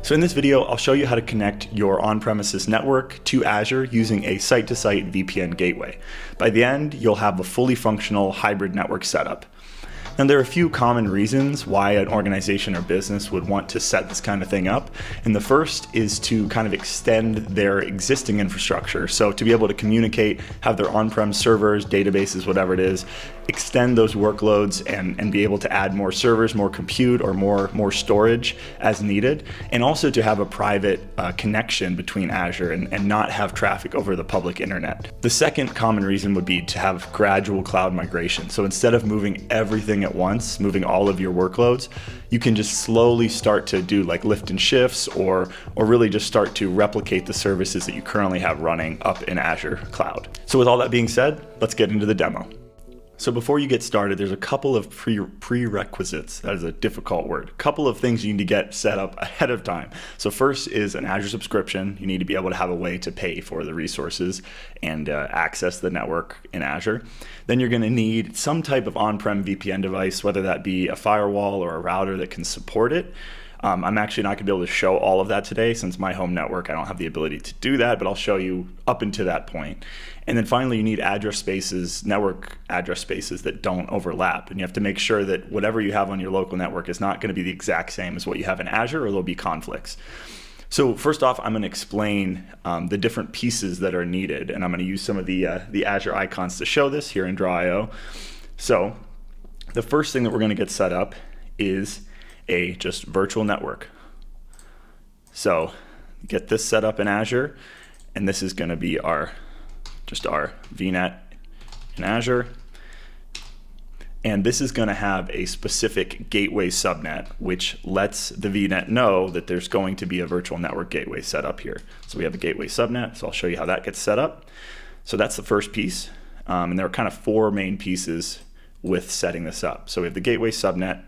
So in this video, I'll show you how to connect your on-premises network to Azure using a site-to-site VPN gateway. By the end, you'll have a fully functional hybrid network setup. And there are a few common reasons why an organization or business would want to set this kind of thing up. And the first is to kind of extend their existing infrastructure. So to be able to communicate, have their on-prem servers, databases, whatever it is, extend those workloads and be able to add more servers, more compute, or more storage as needed. And also to have a private connection between Azure and not have traffic over the public internet. The second common reason would be to have gradual cloud migration. So instead of moving everything at once, moving all of your workloads, you can just slowly start to do like lift and shifts or really just start to replicate the services that you currently have running up in Azure Cloud. So with all that being said, let's get into the demo. So before you get started, there's a couple of prerequisites. That is a difficult word. A couple of things you need to get set up ahead of time. So first is an Azure subscription. You need to be able to have a way to pay for the resources and access the network in Azure. Then you're going to need some type of on-prem VPN device, whether that be a firewall or a router that can support it. I'm actually not going to be able to show all of that today since my home network, I don't have the ability to do that, but I'll show you up until that point. And then finally, you need address spaces, network address spaces that don't overlap. And you have to make sure that whatever you have on your local network is not going to be the exact same as what you have in Azure, or there'll be conflicts. So first off, I'm going to explain the different pieces that are needed, and I'm going to use some of the Azure icons to show this here in Draw.io. So the first thing that we're going to get set up is a just virtual network. So get this set up in Azure, and this is going to be our VNet in Azure. And this is going to have a specific gateway subnet, which lets the VNet know that there's going to be a virtual network gateway set up here. So we have a gateway subnet, so I'll show you how that gets set up. So that's the first piece. And there are kind of four main pieces with setting this up. So we have the gateway subnet,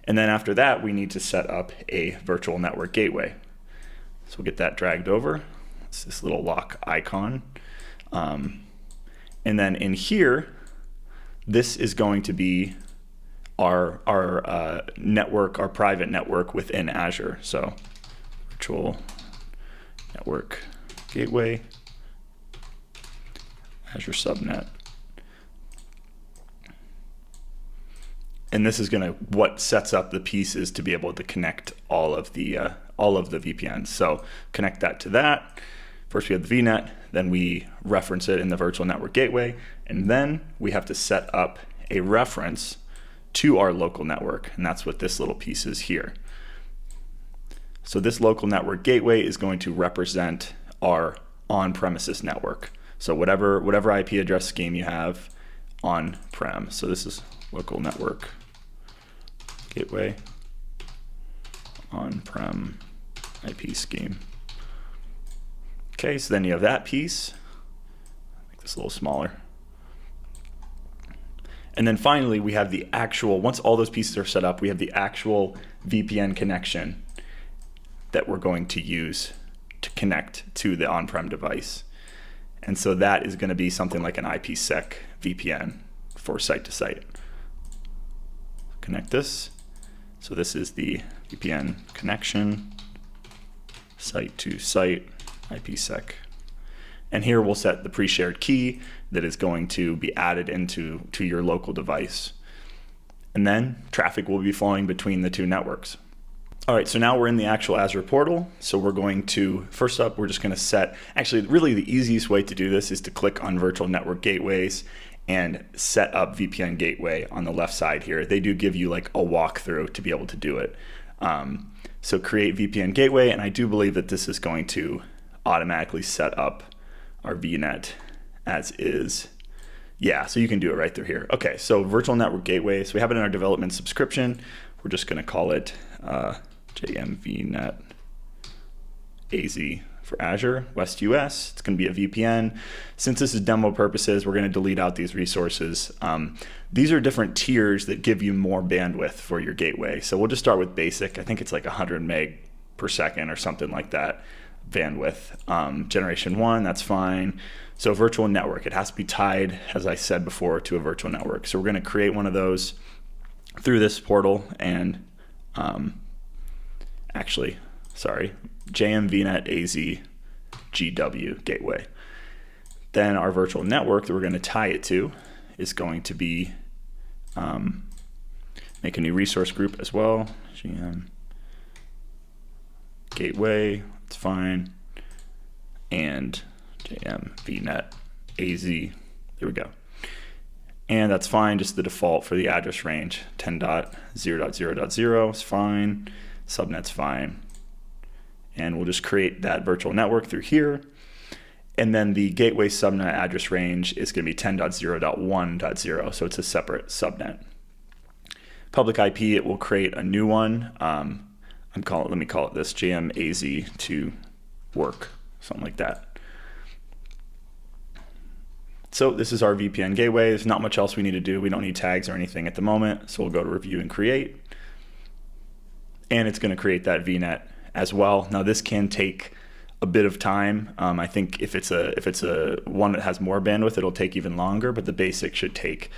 and then after that, we need to set up a virtual network gateway. So we'll get that dragged over. It's this little lock icon. And then in here, this is going to be our network, our private network within Azure. So virtual network gateway, Azure subnet. And this is what sets up the pieces to be able to connect all of the VPNs. So connect that to that. First we have the VNet, then we reference it in the virtual network gateway, and then we have to set up a reference to our local network, and that's what this little piece is here. So this local network gateway is going to represent our on-premises network. So whatever IP address scheme you have on-prem. So this is local network gateway on-prem IP scheme. Okay, so then you have that piece. Make this a little smaller. And then finally, we have the actual, once all those pieces are set up, we have the actual VPN connection that we're going to use to connect to the on-prem device. And so that is going to be something like an IPsec VPN for site-to-site. Connect this. So this is the VPN connection, site-to-site IPsec. And here we'll set the pre-shared key that is going to be added into your local device. And then traffic will be flowing between the two networks. All right, so now we're in the actual Azure portal. So we're going to, first up, we're just going to set, actually really the easiest way to do this is to click on virtual network gateways and set up VPN gateway on the left side here. They do give you like a walkthrough to be able to do it. So create VPN gateway, and I do believe that this is going to automatically set up our VNet as is. Yeah, so you can do it right through here. Okay, so virtual network gateway. So we have it in our development subscription. We're just going to call it JMVNet AZ for Azure West US. It's going to be a VPN. Since this is demo purposes, we're going to delete out these resources. These are different tiers that give you more bandwidth for your gateway. So we'll just start with basic. I think it's like 100 meg per second or something like that bandwidth. Generation 1, that's fine. So virtual network, it has to be tied, as I said before, to a virtual network. So we're going to create one of those through this portal and actually JM VNet AZ GW gateway. Then our virtual network that we're going to tie it to is going to be, make a new resource group as well, GM gateway, it's fine, and JM VNet AZ, there we go. And that's fine, just the default for the address range, 10.0.0.0 is fine, subnet's fine. And we'll just create that virtual network through here. And then the gateway subnet address range is going to be 10.0.1.0, so it's a separate subnet. Public IP, it will create a new one. Let me call it this, JMAZ to work, something like that. So this is our VPN gateway. There's not much else we need to do. We don't need tags or anything at the moment. So we'll go to review and create. And it's going to create that VNet as well. Now this can take a bit of time. I think if it's a one that has more bandwidth, it'll take even longer, but the basic should take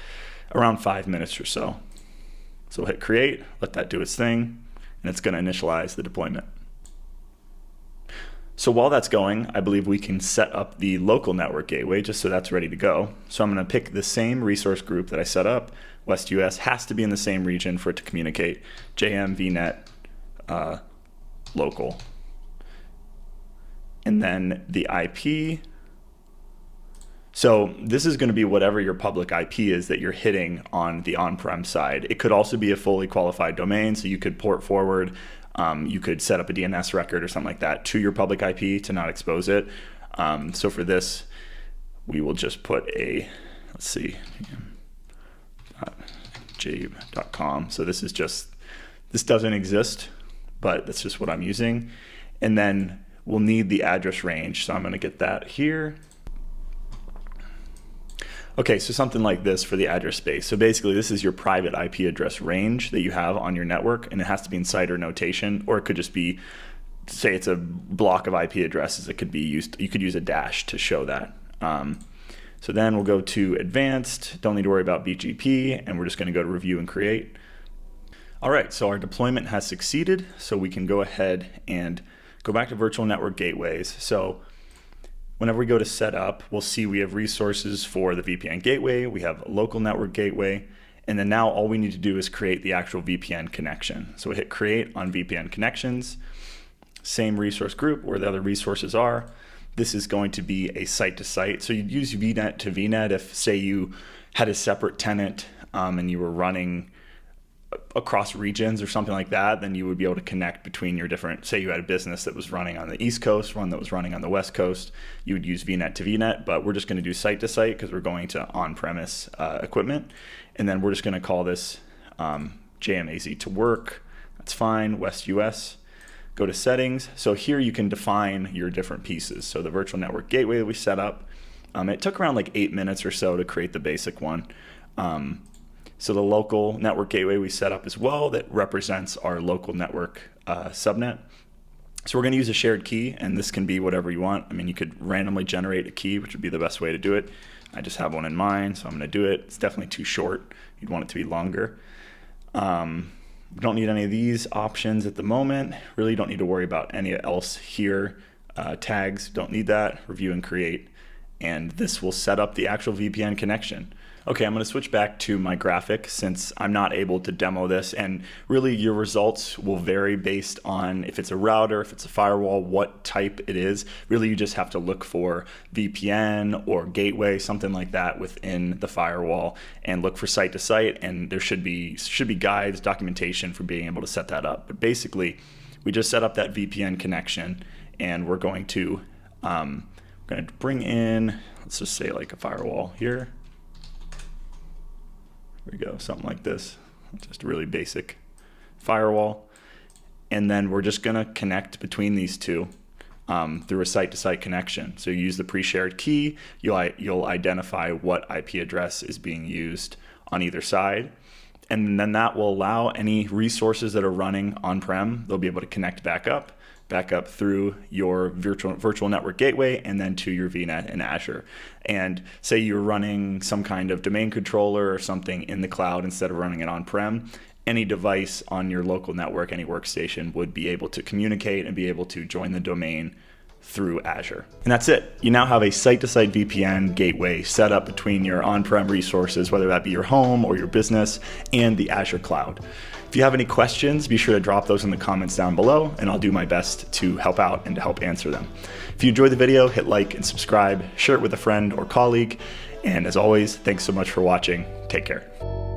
around 5 minutes or so. So we'll hit create, let that do its thing, and it's going to initialize the deployment. So while that's going, I believe we can set up the local network gateway just so that's ready to go. So I'm going to pick the same resource group that I set up. West US has to be in the same region for it to communicate. JM VNet local. And then the IP. So this is going to be whatever your public IP is that you're hitting on the on-prem side. It could also be a fully qualified domain, so you could port forward. You could set up a DNS record or something like that to your public IP to not expose it. So for this, we will just put a, let's see, jabe.com. So this is just, this doesn't exist, but that's just what I'm using. And then we'll need the address range. So I'm going to get that here. Okay, so something like this for the address space. So basically this is your private IP address range that you have on your network, and it has to be in CIDR notation, or it could just be, say it's a block of IP addresses. It could be used, you could use a dash to show that. So then we'll go to advanced, don't need to worry about BGP, and we're just gonna go to review and create. All right, so our deployment has succeeded, so we can go ahead and go back to virtual network gateways. So whenever we go to setup, we'll see we have resources for the VPN gateway, we have a local network gateway, and then now all we need to do is create the actual VPN connection. So we hit create on VPN connections, same resource group where the other resources are. This is going to be a site-to-site. So you'd use VNet to VNet if, say, you had a separate tenant and you were running across regions or something like that, then you would be able to connect between your different, say you had a business that was running on the East Coast, one that was running on the West Coast, you would use VNet to VNet, but we're just going to do site to site because we're going to on-premise equipment. And then we're just going to call this JMAZ to work. That's fine, West US. Go to settings. So here you can define your different pieces. So the virtual network gateway that we set up, it took around like 8 minutes or so to create the basic one. So the local network gateway we set up as well that represents our local network subnet. So we're going to use a shared key, and this can be whatever you want. I mean, you could randomly generate a key, which would be the best way to do it. I just have one in mind, so I'm going to do it. It's definitely too short. You'd want it to be longer. We don't need any of these options at the moment. Really don't need to worry about any else here. Tags, don't need that. Review and create. And this will set up the actual VPN connection. Okay, I'm going to switch back to my graphic since I'm not able to demo this, and really your results will vary based on if it's a router, if it's a firewall, what type it is. Really you just have to look for VPN or gateway, something like that within the firewall, and look for site to site, and there should be guides, documentation for being able to set that up. But basically we just set up that VPN connection, and we're going to bring in, let's just say like a firewall here. There we go, something like this, just a really basic firewall. And then we're just gonna connect between these two through a site-to-site connection. So you use the pre-shared key, you'll identify what IP address is being used on either side. And then that will allow any resources that are running on-prem, they'll be able to connect back up through your virtual network gateway and then to your VNet in Azure. And say you're running some kind of domain controller or something in the cloud instead of running it on-prem, any device on your local network, any workstation, would be able to communicate and be able to join the domain through Azure. And that's it. You now have a site-to-site VPN gateway set up between your on-prem resources, whether that be your home or your business, and the Azure cloud. If you have any questions, be sure to drop those in the comments down below, and I'll do my best to help out and to help answer them. If you enjoyed the video, hit like and subscribe, share it with a friend or colleague, and as always, thanks so much for watching. Take care.